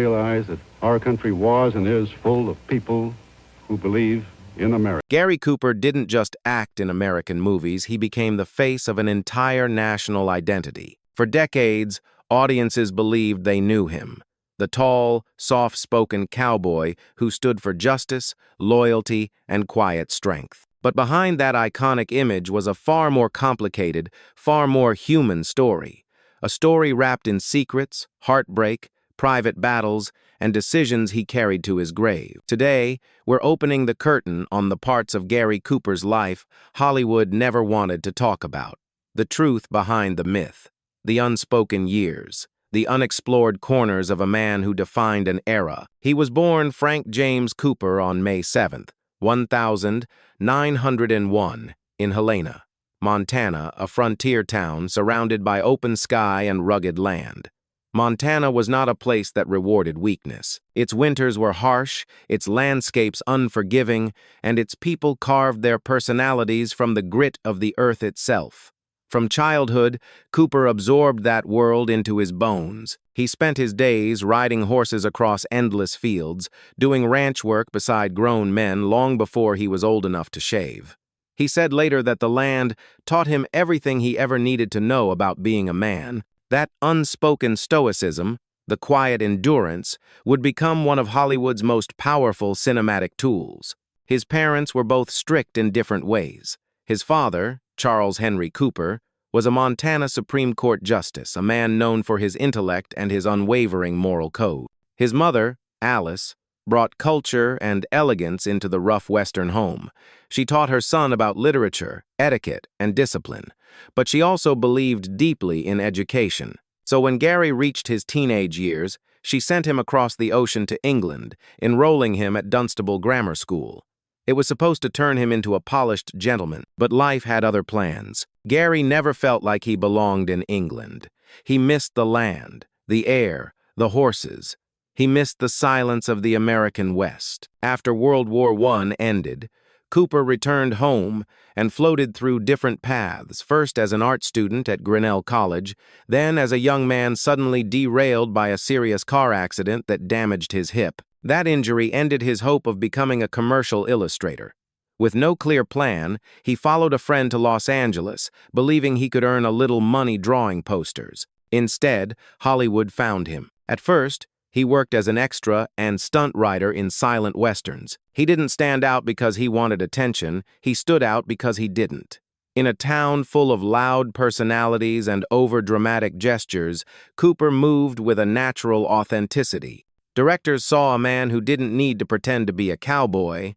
realize that our country was and is full of people who believe in America. Gary Cooper didn't just act in American movies, he became the face of an entire national identity. For decades, audiences believed they knew him. The tall, soft-spoken cowboy who stood for justice, loyalty, and quiet strength. But behind that iconic image was a far more complicated, far more human story. A story wrapped in secrets, heartbreak, private battles, and decisions he carried to his grave. Today, we're opening the curtain on the parts of Gary Cooper's life Hollywood never wanted to talk about. The truth behind the myth, the unspoken years, the unexplored corners of a man who defined an era. He was born Frank James Cooper on May 7th, 1901, in Helena, Montana, a frontier town surrounded by open sky and rugged land. Montana was not a place that rewarded weakness. Its winters were harsh, its landscapes unforgiving, and its people carved their personalities from the grit of the earth itself. From childhood, Cooper absorbed that world into his bones. He spent his days riding horses across endless fields, doing ranch work beside grown men long before he was old enough to shave. He said later that the land taught him everything he ever needed to know about being a man. That unspoken stoicism, the quiet endurance, would become one of Hollywood's most powerful cinematic tools. His parents were both strict in different ways. His father, Charles Henry Cooper, was a Montana Supreme Court justice, a man known for his intellect and his unwavering moral code. His mother, Alice, brought culture and elegance into the rough Western home. She taught her son about literature, etiquette, and discipline, but she also believed deeply in education. So when Gary reached his teenage years, she sent him across the ocean to England, enrolling him at Dunstable Grammar School. It was supposed to turn him into a polished gentleman, but life had other plans. Gary never felt like he belonged in England. He missed the land, the air, the horses. He missed the silence of the American West. After World War I ended, Cooper returned home and floated through different paths, first as an art student at Grinnell College, then as a young man suddenly derailed by a serious car accident that damaged his hip. That injury ended his hope of becoming a commercial illustrator. With no clear plan, he followed a friend to Los Angeles, believing he could earn a little money drawing posters. Instead, Hollywood found him. At first, he worked as an extra and stunt rider in silent westerns. He didn't stand out because he wanted attention, he stood out because he didn't. In a town full of loud personalities and over-dramatic gestures, Cooper moved with a natural authenticity. Directors saw a man who didn't need to pretend to be a cowboy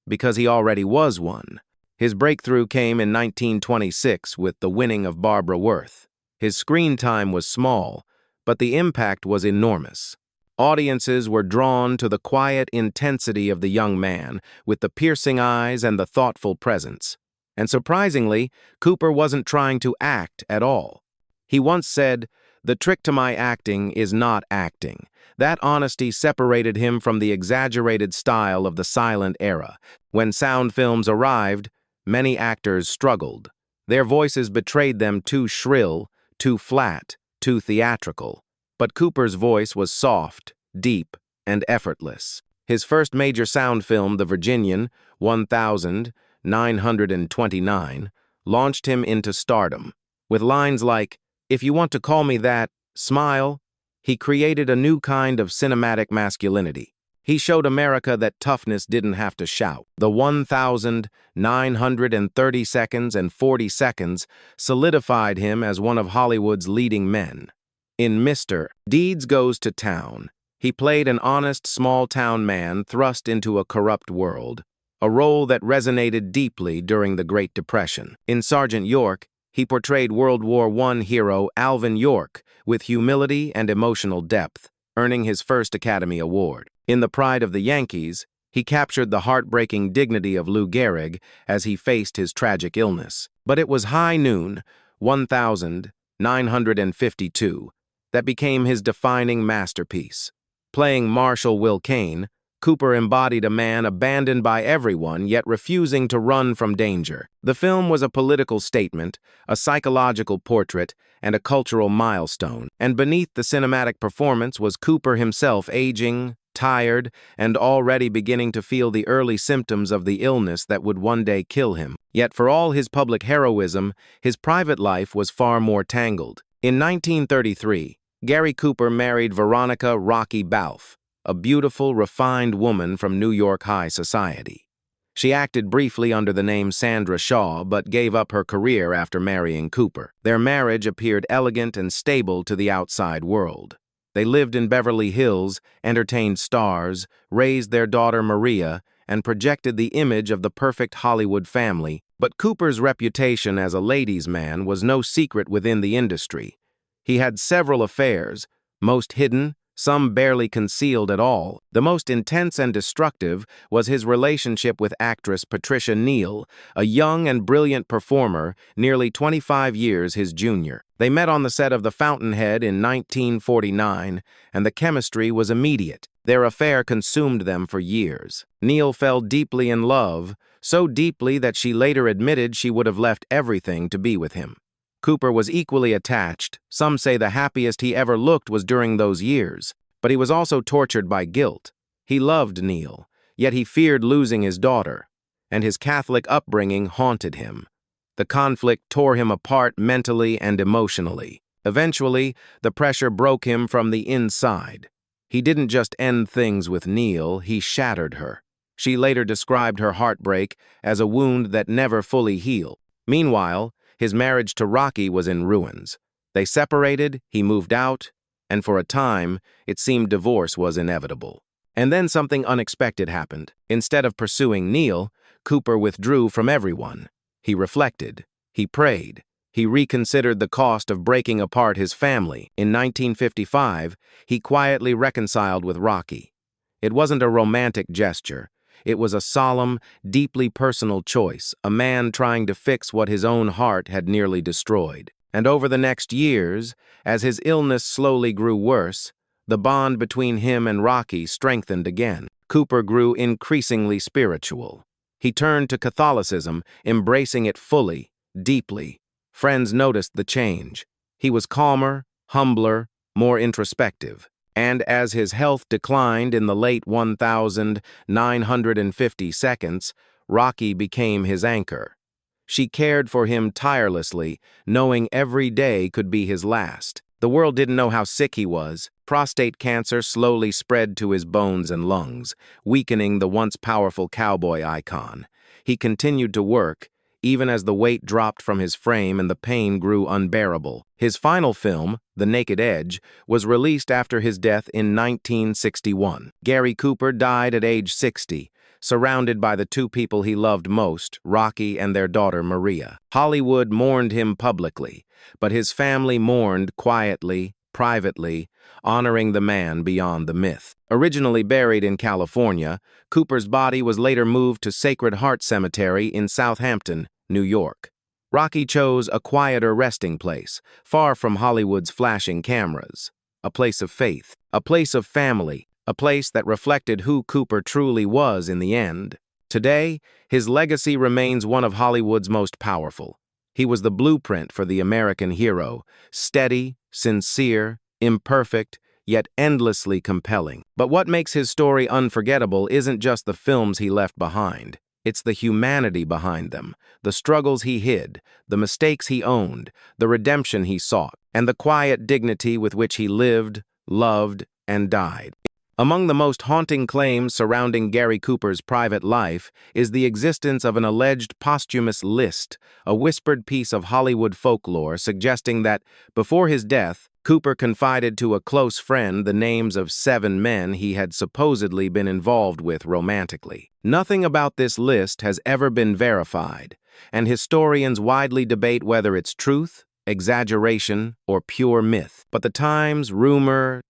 because he already was one. His breakthrough came in 1926 with The Winning of Barbara Worth. His screen time was small, but the impact was enormous. Audiences were drawn to the quiet intensity of the young man, with the piercing eyes and the thoughtful presence. And surprisingly, Cooper wasn't trying to act at all. He once said, "The trick to my acting is not acting." That honesty separated him from the exaggerated style of the silent era. When sound films arrived, many actors struggled. Their voices betrayed them too shrill, too flat, too theatrical. But Cooper's voice was soft, deep, and effortless. His first major sound film, The Virginian, 1929, launched him into stardom. With lines like, "If you want to call me that, smile," he created a new kind of cinematic masculinity. He showed America that toughness didn't have to shout. The 1,930 seconds and 40 seconds solidified him as one of Hollywood's leading men. In Mr. Deeds Goes to Town, he played an honest, small-town man thrust into a corrupt world, a role that resonated deeply during the Great Depression. In Sergeant York, he portrayed World War I hero Alvin York with humility and emotional depth, earning his first Academy Award. In The Pride of the Yankees, he captured the heartbreaking dignity of Lou Gehrig as he faced his tragic illness. But it was High Noon, 1952, that became his defining masterpiece. Playing Marshal Will Kane, Cooper embodied a man abandoned by everyone, yet refusing to run from danger. The film was a political statement, a psychological portrait, and a cultural milestone. And beneath the cinematic performance was Cooper himself, aging, tired, and already beginning to feel the early symptoms of the illness that would one day kill him. Yet for all his public heroism, his private life was far more tangled. In 1933, Gary Cooper married Veronica "Rocky" Balfe, a beautiful, refined woman from New York high society. She acted briefly under the name Sandra Shaw, but gave up her career after marrying Cooper. Their marriage appeared elegant and stable to the outside world. They lived in Beverly Hills, entertained stars, raised their daughter Maria, and projected the image of the perfect Hollywood family. But Cooper's reputation as a ladies' man was no secret within the industry. He had several affairs, most hidden, some barely concealed at all. The most intense and destructive was his relationship with actress Patricia Neal, a young and brilliant performer, nearly 25 years his junior. They met on the set of The Fountainhead in 1949, and the chemistry was immediate. Their affair consumed them for years. Neal fell deeply in love, so deeply that she later admitted she would have left everything to be with him. Cooper was equally attached. Some say the happiest he ever looked was during those years, but he was also tortured by guilt. He loved Neal, yet he feared losing his daughter, and his Catholic upbringing haunted him. The conflict tore him apart mentally and emotionally. Eventually, the pressure broke him from the inside. He didn't just end things with Neal, he shattered her. She later described her heartbreak as a wound that never fully healed. Meanwhile, his marriage to Rocky was in ruins. They separated, he moved out, and for a time, it seemed divorce was inevitable. And then something unexpected happened. Instead of pursuing Neal, Cooper withdrew from everyone. He reflected. He prayed. He reconsidered the cost of breaking apart his family. In 1955, he quietly reconciled with Rocky. It wasn't a romantic gesture. It was a solemn, deeply personal choice, a man trying to fix what his own heart had nearly destroyed. And over the next years, as his illness slowly grew worse, the bond between him and Rocky strengthened again. Cooper grew increasingly spiritual. He turned to Catholicism, embracing it fully, deeply. Friends noticed the change. He was calmer, humbler, more introspective. And as his health declined in the late 1950 seconds, Rocky became his anchor. She cared for him tirelessly, knowing every day could be his last. The world didn't know how sick he was. Prostate cancer slowly spread to his bones and lungs, weakening the once powerful cowboy icon. He continued to work, even as the weight dropped from his frame and the pain grew unbearable. His final film, The Naked Edge, was released after his death in 1961. Gary Cooper died at age 60, surrounded by the two people he loved most, Rocky and their daughter Maria. Hollywood mourned him publicly, but his family mourned quietly, privately, honoring the man beyond the myth. Originally buried in California, Cooper's body was later moved to Sacred Heart Cemetery in Southampton, New York. Rocky chose a quieter resting place, far from Hollywood's flashing cameras. A place of faith, a place of family, a place that reflected who Cooper truly was in the end. Today, his legacy remains one of Hollywood's most powerful. He was the blueprint for the American hero, steady, sincere, imperfect, yet endlessly compelling. But what makes his story unforgettable isn't just the films he left behind. It's the humanity behind them, the struggles he hid, the mistakes he owned, the redemption he sought, and the quiet dignity with which he lived, loved, and died. Among the most haunting claims surrounding Gary Cooper's private life is the existence of an alleged posthumous list, a whispered piece of Hollywood folklore suggesting that, before his death, Cooper confided to a close friend the names of 7 men he had supposedly been involved with romantically. Nothing about this list has ever been verified, and historians widely debate whether it's truth, exaggeration, or pure myth. But the rumor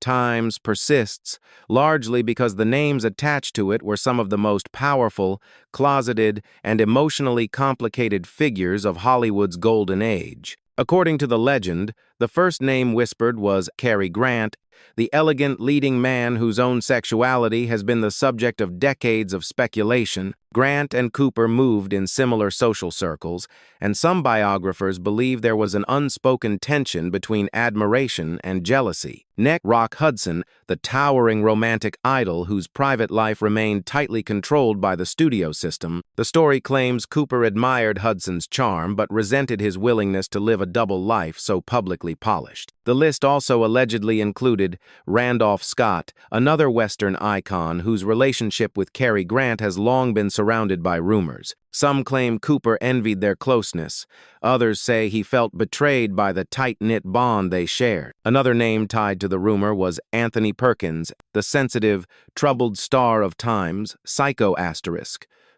persists, largely because the names attached to it were some of the most powerful, closeted, and emotionally complicated figures of Hollywood's golden age. According to the legend, the first name whispered was Cary Grant, the elegant leading man whose own sexuality has been the subject of decades of speculation. Grant and Cooper moved in similar social circles, and some biographers believe there was an unspoken tension between admiration and jealousy. Next, Rock Hudson, the towering romantic idol whose private life remained tightly controlled by the studio system. The story claims Cooper admired Hudson's charm but resented his willingness to live a double life so publicly polished. The list also allegedly included Randolph Scott, another Western icon whose relationship with Cary Grant has long been surrounded by rumors. Some claim Cooper envied their closeness. Others say he felt betrayed by the tight-knit bond they shared. Another name tied to the rumor was Anthony Perkins, the sensitive, troubled star of Time's Psycho*,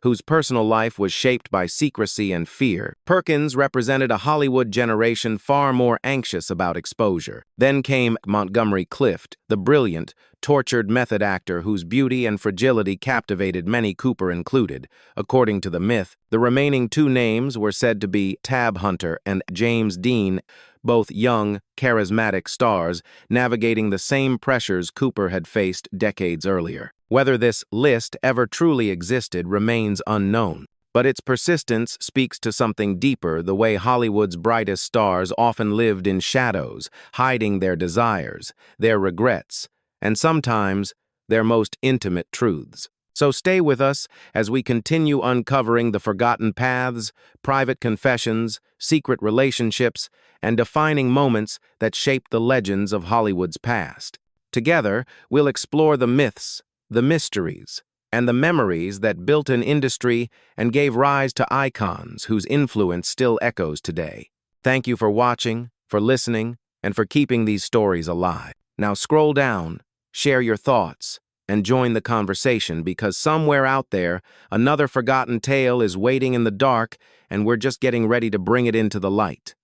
whose personal life was shaped by secrecy and fear. Perkins represented a Hollywood generation far more anxious about exposure. Then came Montgomery Clift, the brilliant, tortured method actor whose beauty and fragility captivated many, Cooper included. According to the myth, the remaining two names were said to be Tab Hunter and James Dean, both young, charismatic stars navigating the same pressures Cooper had faced decades earlier. Whether this list ever truly existed remains unknown, but its persistence speaks to something deeper: the way Hollywood's brightest stars often lived in shadows, hiding their desires, their regrets, and sometimes their most intimate truths. So stay with us as we continue uncovering the forgotten paths, private confessions, secret relationships, and defining moments that shaped the legends of Hollywood's past. Together, we'll explore the myths, the mysteries, and the memories that built an industry and gave rise to icons whose influence still echoes today. Thank you for watching, for listening, and for keeping these stories alive. Now scroll down, share your thoughts, and join the conversation, because somewhere out there, another forgotten tale is waiting in the dark, and we're just getting ready to bring it into the light.